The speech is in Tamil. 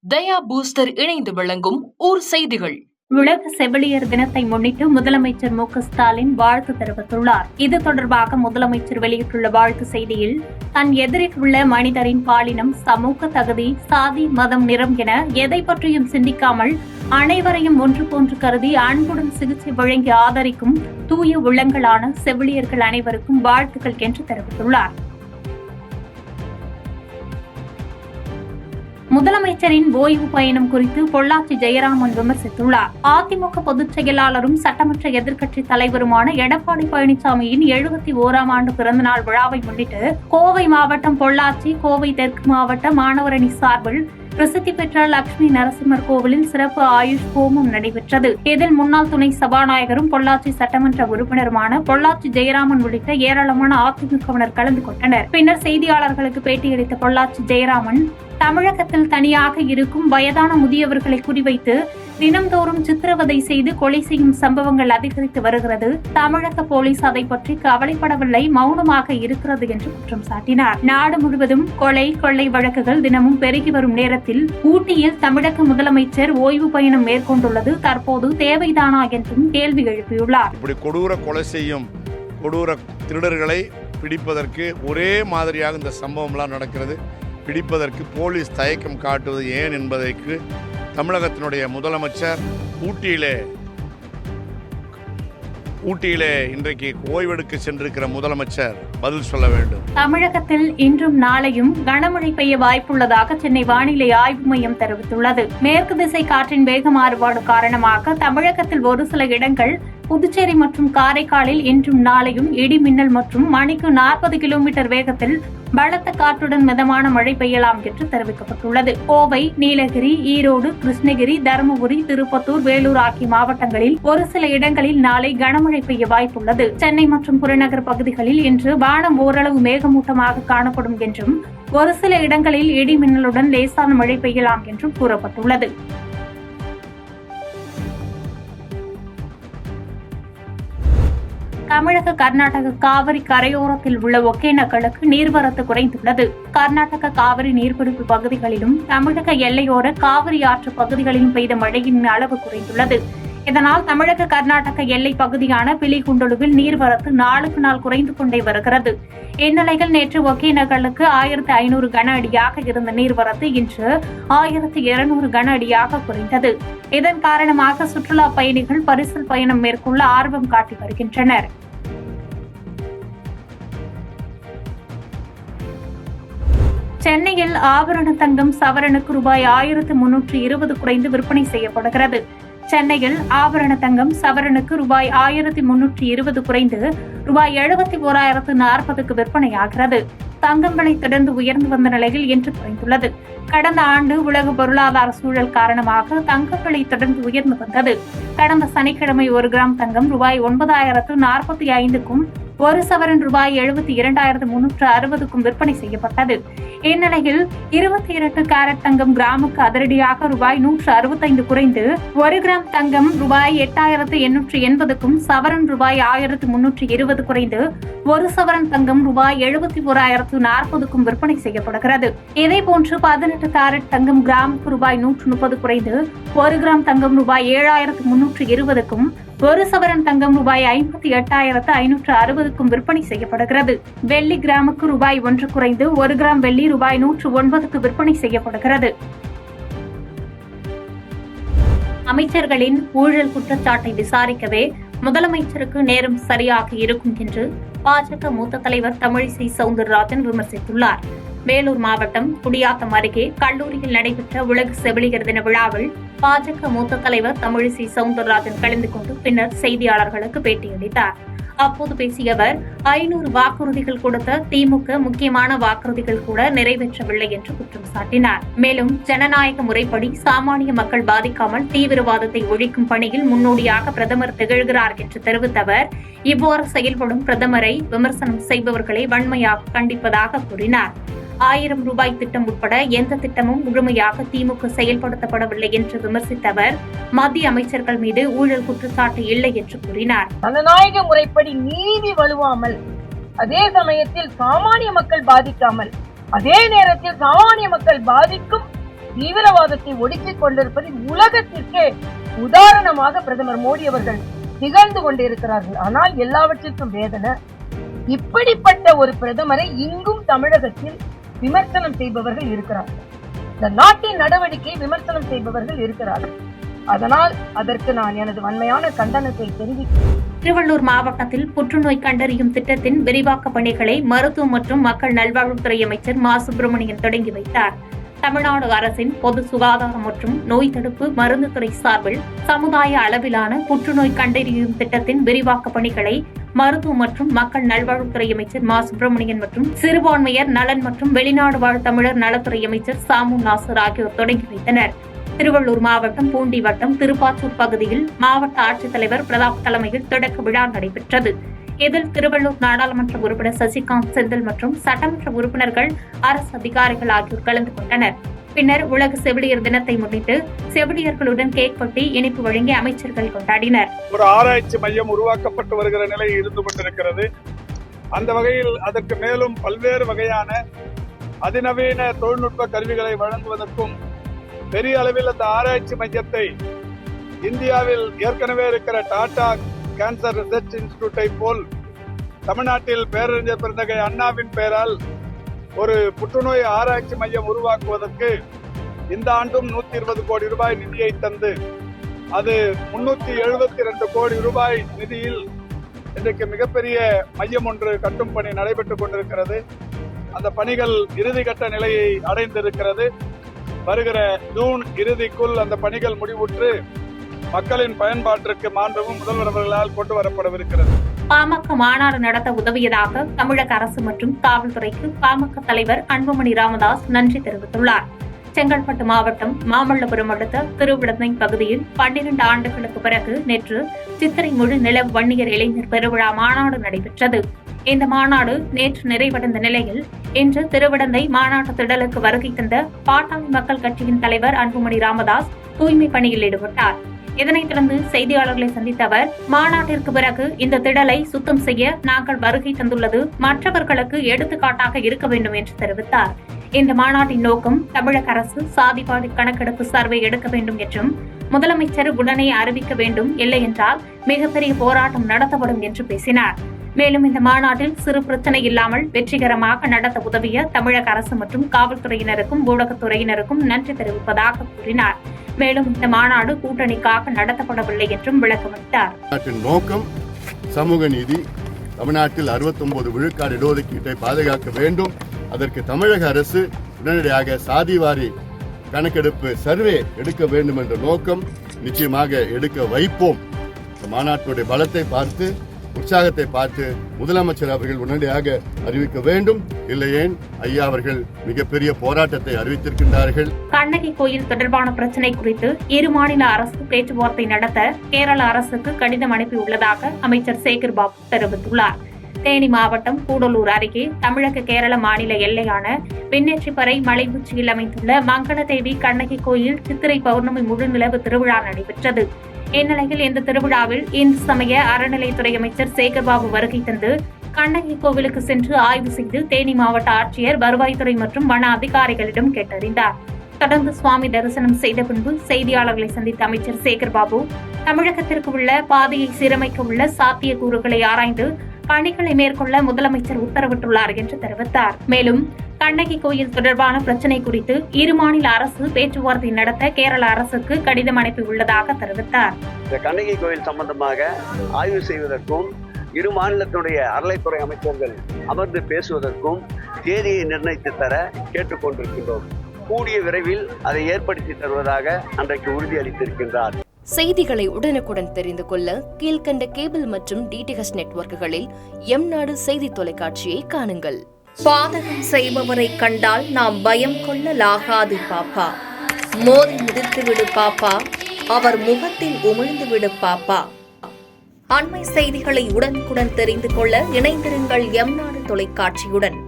தயா பூஸ்டர் இணைந்து வழங்கும் ஊர் செய்திகள். உலக செவிலியர் தினத்தை முன்னிட்டு முதலமைச்சர் மு.க.ஸ்டாலின் வாழ்த்து தெரிவித்துள்ளார். இது தொடர்பாக முதலமைச்சர் வெளியிட்டுள்ள வாழ்த்து செய்தியில், தன் எதிரில் உள்ள மனிதரின் பாலினம், சமூக தகுதி, சாதி, மதம், நிறம் என எதை பற்றியும் சிந்திக்காமல் அனைவரையும் ஒன்று போன்று கருதி அன்புடன் சிகிச்சை வழங்கி ஆதரிக்கும் தூய உள்ளங்களான செவிலியர்கள் அனைவருக்கும் வாழ்த்துக்கள் என்று தெரிவித்துள்ளார். முதலமைச்சரின் ஓய்வு பயணம் குறித்து பொள்ளாச்சி ஜெயராமன் விமர்சித்துள்ளார். அதிமுக பொதுச் செயலாளரும் சட்டமன்ற எதிர்க்கட்சித் தலைவருமான எடப்பாடி பழனிசாமியின் 71ஆம் ஆண்டு பிறந்தநாள் விழாவை முன்னிட்டு கோவை மாவட்டம் பொள்ளாச்சி, கோவை தெற்கு மாவட்ட மாணவரணி சார்பில் பிரசித்தி பெற்ற லட்சுமி நரசிம்மர் கோவிலில் சிறப்பு ஆயுஷ் ஹோமம் நடைபெற்றது. இதில் முன்னாள் துணை சபாநாயகரும் பொள்ளாச்சி சட்டமன்ற உறுப்பினருமான பொள்ளாச்சி ஜெயராமன் உள்ளிட்ட ஏராளமான அதிமுகவினர் கலந்து கொண்டனர். பின்னர் செய்தியாளர்களுக்கு பேட்டியளித்த பொள்ளாச்சி ஜெயராமன், தமிழகத்தில் தனியாக இருக்கும் வயதான முதியவர்களை குறிவைத்து தினம்தோறும் சித்திரவதை செய்து கொலை செய்யும் சம்பவங்கள் அதிகரித்து வருகிறது. தமிழக போலீஸ் அதை பற்றி கவலைப்படவில்லை, மௌனமாக இருக்கிறது என்று குற்றம் சாட்டினார். நாடு முழுவதும் கொலை, கொள்ளை வழக்குகள் தினமும் பெருகி வரும் நேரத்தில் ஊட்டியில் தமிழக முதலமைச்சர் ஓய்வு பயணம் மேற்கொண்டுள்ளது தற்போது தேவைதானா என்றும் கேள்வி எழுப்பியுள்ளார். இப்படி கொடூர கொலை செய்யும் கொடூர திருடர்களை பிடிப்பதற்கு ஒரே மாதிரியாக இந்த சம்பவம்லாம் நடக்கிறது. பிடிப்பதற்கு போலீஸ் தயக்கம் காட்டுவது ஏன் என்பதற்கு தமிழகத்தினுடைய முதலமைச்சர் ஊட்டியிலே இன்றைக்கு ஓய்வெடுக்க சென்றிருக்கிற முதலமைச்சர் பதில் சொல்ல வேண்டும். தமிழகத்தில் இன்றும் நாளையும் கனமழை பெய்ய வாய்ப்புள்ளதாக சென்னை வானிலை ஆய்வு மையம் தெரிவித்துள்ளது. மேற்கு திசை காற்றின் வேக மாறுபாடு காரணமாக தமிழகத்தில் ஒரு சில இடங்கள், புதுச்சேரி மற்றும் காரைக்காலில் இன்றும் நாளையும் இடி மின்னல் மற்றும் மணிக்கு 40 கிலோமீட்டர் வேகத்தில் பலத்த காற்றுடன் மிதமான மழை பெய்யலாம் என்று தெரிவிக்கப்பட்டுள்ளது. கோவை, நீலகிரி, ஈரோடு, கிருஷ்ணகிரி, தருமபுரி, திருப்பத்தூர், வேலூர் ஆகிய மாவட்டங்களில் ஒரு சில இடங்களில் நாளை கனமழை பெய்ய வாய்ப்புள்ளது. சென்னை மற்றும் புறநகர் பகுதிகளில் இன்று வானம் ஓரளவு மேகமூட்டமாக காணப்படும் என்றும் ஒரு சில இடங்களில் இடி மின்னலுடன் லேசான மழை பெய்யலாம் என்றும் கூறப்பட்டுள்ளது. தமிழக கர்நாடக காவிரி கரையோரத்தில் உள்ள ஒகேனக்கலுக்கு நீர்வரத்து குறைந்துள்ளது. கர்நாடக காவிரி நீர்பிடிப்பு பகுதிகளிலும் தமிழக எல்லையோர காவிரி ஆற்று பகுதிகளிலும் பெய்த மழையின் அளவு குறைந்துள்ளது. இதனால் தமிழக கர்நாடக எல்லை பகுதியான பிலிகுண்டலுவில் நீர்வரத்து நாளுக்கு நாள் குறைந்து கொண்டே வருகிறது. இந்நிலையில் நேற்று ஒகேனக்கலுக்கு 1500 கன அடியாக இருந்த நீர்வரத்து இன்று 1200 கன அடியாக குறைந்தது. இதன் காரணமாக சுற்றுலா பயணிகள் பரிசல் பயணம் மேற்கொள்ள ஆர்வம் காட்டி வருகின்றனர். சென்னையில் ஆபரண தங்கம் சவரனுக்கு ரூபாய் 1320 குறைந்து விற்பனை செய்யப்படுகிறது. சென்னையில் ஆபரண தங்கம் சவரனுக்கு ரூபாய் 1320 குறைந்து ரூபாய் 71,040க்கு விற்பனையாகிறது. தங்கம் விலை தொடர்ந்து உயர்ந்து வந்த நிலையில் இன்று குறைந்துள்ளது. கடந்த ஆண்டு உலக பொருளாதார சூழல் காரணமாக தங்கம் விலை தொடர்ந்து உயர்ந்து வந்தது. கடந்த சனிக்கிழமை 1 கிராம் தங்கம் ரூபாய் 9,045க்கும், ஒரு சவரன் ரூபாய் 72,360க்கும் விற்பனை செய்யப்பட்டது. இந்நிலையில் 22 கேரட் தங்கம் கிராமுக்கு அதிரடியாக ரூபாய் 165 குறைந்து 1 கிராம் தங்கம் ரூபாய் 8,880க்கும், சவரன் ரூபாய் 1,320 குறைந்து 1 சவரன் தங்கம் ரூபாய் 71,040க்கும் விற்பனை செய்யப்படுகிறது. இதேபோன்று 18 கேரட் தங்கம் கிராமுக்கு ரூபாய் 130 குறைந்து 1 கிராம் தங்கம் ரூபாய் 7,320க்கும், 1 சவரன் தங்கம் ரூபாய் 58,560க்கும் விற்பனை செய்யப்படுகிறது. வெள்ளி கிராமுக்கு ரூபாய் 1 குறைந்து 1 கிராம் வெள்ளி ரூபாய் 109க்கு விற்பனை செய்யப்படுகிறது. அமைச்சர்களின் ஊழல் குற்றச்சாட்டை விசாரிக்கவே முதலமைச்சருக்கு நேரம் சரியாக இருக்கும் என்று பாஜக மூத்த தலைவர் தமிழிசை சவுந்தரராஜன் விமர்சித்துள்ளார். வேலூர் மாவட்டம் குடியாத்தம் அருகே கல்லூரியில் நடைபெற்ற உலக செவிலியர் தின விழாவில் பாஜக மூத்த தலைவர் தமிழிசை சவுந்தரராஜன் கலந்து கொண்டு பின்னர் செய்தியாளர்களுக்கு பேட்டியளித்தார். அப்போது பேசிய அவர், 500 வாக்குறுதிகள் கொடுத்த திமுக முக்கியமான வாக்குறுதிகள் கூட நிறைவேற்றவில்லை என்று குற்றம் சாட்டினார். மேலும் ஜனநாயக முறைப்படி சாமானிய மக்கள் பாதிக்காமல் தீவிரவாதத்தை ஒழிக்கும் பணியில் முன்னோடியாக பிரதமர் திகழ்கிறார் என்று தெரிவித்த அவர், இவ்வாறு செயல்படும் பிரதமரை விமர்சனம் செய்பவர்களை வன்மையாக கண்டிப்பதாக கூறினார். 1000 ரூபாய் திட்டம் உட்பட எந்த திட்டமும் முழுமையாக திமுக செயல்படுத்தப்படவில்லை என்று விமர்சித்த அவர், மத்திய அமைச்சர்கள் மீது ஊழல் குற்றச்சாட்டு இல்லை என்று கூறினார். ஜனநாயக முறைப்படி நீதி வலுவாமல், அதே சமயத்தில் சாமானிய மக்கள் பாதிக்காமல், அதே நேரத்தில் சாமானிய மக்கள் பாதிக்கும் தீவிரவாதத்தை ஒடுக்கிக் கொண்டிருப்பதில் உலகத்திற்கே உதாரணமாக பிரதமர் மோடி அவர்கள் திகழ்ந்து கொண்டிருக்கிறார்கள். ஆனால் எல்லாவற்றிற்கும் வேதனை, இப்படிப்பட்ட ஒரு பிரதமரை இங்கும் தமிழகத்தில் விமர்சனம் செய்பவர்கள் இருக்கிறார்கள். இந்த நாட்டின் நடவடிக்கை விமர்சனம் செய்பவர்கள் இருக்கிறார்கள். அதனால் அதற்கு நான் எனது வன்மையான கண்டனத்தை தெரிவிக்கிறேன். திருவள்ளூர் மாவட்டத்தில் புற்றுநோய் கண்டறியும் திட்டத்தின் விரிவாக்க பணிகளை மருத்துவ மற்றும் மக்கள் நல்வாழ்வுத்துறை அமைச்சர் மா சுப்பிரமணியன் தொடங்கி வைத்தார். தமிழ்நாடு அரசின் பொது சுகாதாரம் மற்றும் நோய் தடுப்பு மருந்து துறை சார்பில் சமுதாய அளவிலான புற்றுநோய் கண்டறியும் திட்டத்தின் விரிவாக்க பணிகளை மருத்துவ மற்றும் மக்கள் நல்வாழ்வுத்துறை அமைச்சர் மா சுப்பிரமணியன் மற்றும் சிறுபான்மையர் நலன் மற்றும் வெளிநாடு வாழ் தமிழர் நலத்துறை அமைச்சர் சாமு நாசர் ஆகியோர் தொடங்கி வைத்தனர். திருவள்ளூர் மாவட்டம் பூண்டி வட்டம் திருப்பாச்சூர் பகுதியில் மாவட்ட ஆட்சித்தலைவர் பிரதாப் தலைமையில் தொடக்க விழா நடைபெற்றது. இதில் திருவள்ளூர் நாடாளுமன்ற உறுப்பினர் சசிகாந்த் செந்தில் மற்றும் சட்டமன்ற உறுப்பினர்கள், அரசு அதிகாரிகள் ஆகியோர் கலந்து கொண்டனர். பின்னர் உலக செவிலியர் தினத்தை முன்னிட்டு செவிலியர்களுடன் கேக் வெட்டி இனிப்பு வழங்கி அமைச்சர்கள் கொண்டாடினர். ஒரு ஆராய்ச்சி மையம் உருவாக்கப்பட்டு வருகிற நிலை இருந்து கொண்டிருக்கிறது. அந்த வகையில் அதற்கு மேலும் பல்வேறு வகையான அதிநவீன தொழில்நுட்ப கருவிகளை வழங்குவதற்கும் பெரிய அளவில் அந்த ஆராய்ச்சி மையத்தை இந்தியாவில் ஏற்கனவே இருக்கிற டாடா கேன்சர் ரிசர்ச் இன்ஸ்டிடியூட்டை போல் தமிழ்நாட்டில் பேரறிஞர் பெருந்தகை அண்ணாவின் பெயரால் ஒரு புற்றுநோய் ஆராய்ச்சி மையம் உருவாக்குவதற்கு இந்த ஆண்டும் 120 கோடி ரூபாய் நிதியை தந்து அது 372 கோடி ரூபாய் நிதியில் இன்றைக்கு மிகப்பெரிய மையம் ஒன்று கட்டும் பணி நடைபெற்றுக் கொண்டிருக்கிறது. அந்த பணிகள் இறுதிக்கட்ட நிலையை அடைந்திருக்கிறது. வருகிற ஜூன் இறுதிக்குள் அந்த பணிகள் முடிவுற்று மக்களின் பயன்பாட்டிற்கு மாண்பும் முதல்வர் அவர்களால் கொண்டு வரப்படவிருக்கிறது. பாமக மாநாடு நடத்த உதவியதாக தமிழக அரசு மற்றும் காவல்துறைக்கு பாமக தலைவர் அன்புமணி ராமதாஸ் நன்றி தெரிவித்துள்ளார். செங்கல்பட்டு மாவட்டம் மாமல்லபுரம் அடுத்த திருவிடந்தை பகுதியில் 12 ஆண்டுகளுக்கு பிறகு நேற்று சித்திரை முழு நிலவு வன்னியர் இளைஞர் பெருவிழா மாநாடு நடைபெற்றது. இந்த மாநாடு நேற்று நிறைவடைந்த நிலையில் இன்று திருவிடந்தை மாநாட்டு திடலுக்கு வருகை தந்த பாட்டாளி மக்கள் கட்சியின் தலைவர் அன்புமணி ராமதாஸ் தூய்மை பணியில் ஈடுபட்டார். இதனைத் தொடர்ந்து செய்தியாளர்களை சந்தித்த அவர், மாநாட்டிற்கு பிறகு இந்த திடலை சுத்தம் செய்ய நாங்கள் வருகை தந்துள்ளது மற்றவர்களுக்கு எடுத்துக்காட்டாக இருக்க வேண்டும் என்று தெரிவித்தார். இந்த மாநாட்டின் நோக்கம் தமிழக அரசு சாதிவாரி கணக்கெடுப்பு சர்வே எடுக்க வேண்டும் என்றும் முதலமைச்சர் உடனே அறிவிக்க வேண்டும், இல்லை என்றால் மிகப்பெரிய போராட்டம் நடத்தப்படும் என்று பேசினார். மேலும் இந்த மாநாட்டில் சிறு பிரச்சனை இல்லாமல் வெற்றிகரமாக நடத்த உதவிய தமிழக அரசு மற்றும் காவல்துறையினருக்கும் ஊடகத்துறையினருக்கும் நன்றி தெரிவிப்பதாக கூறினார். மேலும் இந்த மாநாடு கூட்டணிக்காக நடத்தப்படவில்லை என்றும் விளக்கமளித்தார். நோக்கம் சமூக நீதி. தமிழ்நாட்டில் 69 விழுக்காடு இடஒதுக்கீட்டை பாதுகாக்க வேண்டும். அதற்கு தமிழக அரசு உடனடியாக சாதிவாரி கணக்கெடுப்பு சர்வே எடுக்க வேண்டும் என்ற நோக்கம் நிச்சயமாக எடுக்க வைப்போம். மாநாட்டுடைய பலத்தை பார்த்து, உற்சாகத்தை பார்த்து முதலமைச்சர் அவர்கள் உடனடியாக அறிவிக்க வேண்டும். இல்லையேன் ஐயா அவர்கள் மிகப்பெரிய போராட்டத்தை அறிவித்திருக்கின்றார்கள். கண்ணகி கோயில் தொடர்பான பிரச்சினை குறித்து இரு மாநில அரசு பேச்சுவார்த்தை நடத்த கேரள அரசுக்கு கடிதம் அனுப்பியுள்ளதாக அமைச்சர் சேகர்பாபு தெரிவித்துள்ளார். தேனி மாவட்டம் கூடலூர் அருகே தமிழக கேரள மாநில எல்லையான வெண்ணேற்றிப்பறை மலை உச்சியில் அமைந்துள்ள மங்களதேவி கண்ணகி கோயில் சித்திரை பௌர்ணமி முழு நிலவு திருவிழா நடைபெற்றது. இந்நிலையில் இந்த திருவிழாவில் இந்து சமய அறநிலைத்துறை அமைச்சர் சேகர்பாபு வருகை தந்து கண்ணகி கோவிலுக்கு சென்று ஆய்வு செய்து தேனி மாவட்ட ஆட்சியர், வருவாய்த்துறை மற்றும் வன அதிகாரிகளிடம் கேட்டறிந்தார். தொடர்ந்து சுவாமி தரிசனம் செய்த பின்பு செய்தியாளர்களை சந்தித்த அமைச்சர் சேகர்பாபு தமிழகத்திற்கு உள்ள பாதையை சீரமைக்க உள்ள சாத்தியக்கூறுகளை ஆராய்ந்து பணிகளை மேற்கொள்ள முதலமைச்சர் உத்தரவிட்டுள்ளார் என்று தெரிவித்தார். மேலும் கண்ணகி கோயில் தொடர்பான பிரச்சினை குறித்து இரு மாநில அரசு பேச்சுவார்த்தை நடத்த கேரள அரசுக்கு கடிதம் அனுப்பியுள்ளதாக தெரிவித்தார். இந்த கண்ணகி கோயில் சம்பந்தமாக ஆய்வு செய்வதற்கும் இரு மாநிலத்துடைய அறநிலைத்துறை அமைச்சர்கள் அமர்ந்து பேசுவதற்கும் தேதியை நிர்ணயித்து தர கேட்டுக்கொண்டிருக்கின்றோம். கூடிய விரைவில் அதை ஏற்படுத்தி தருவதாக அன்றைக்கு உறுதியளித்திருக்கின்றார். செய்திகளை உடனுக்குடன் தெரிந்து கொள்ள கீழ்கண்ட கேபிள் மற்றும் டிடிஹெச் நெட்வொர்க்குகளில் எம்நாடு செய்தி தொலைக்காட்சியை காணுங்கள். பாதகம் செய்பவரை கண்டால் நாம் பயம் கொள்ளலாகாது பாப்பா. மோதி மிதித்துவிடு பாப்பா, அவர் முகத்தில் உமிழ்ந்துவிடு பாப்பா. அண்மை செய்திகளை உடனுக்குடன் தெரிந்து கொள்ள இணைந்திருங்கள் எம்நாடு தொலைக்காட்சியுடன்.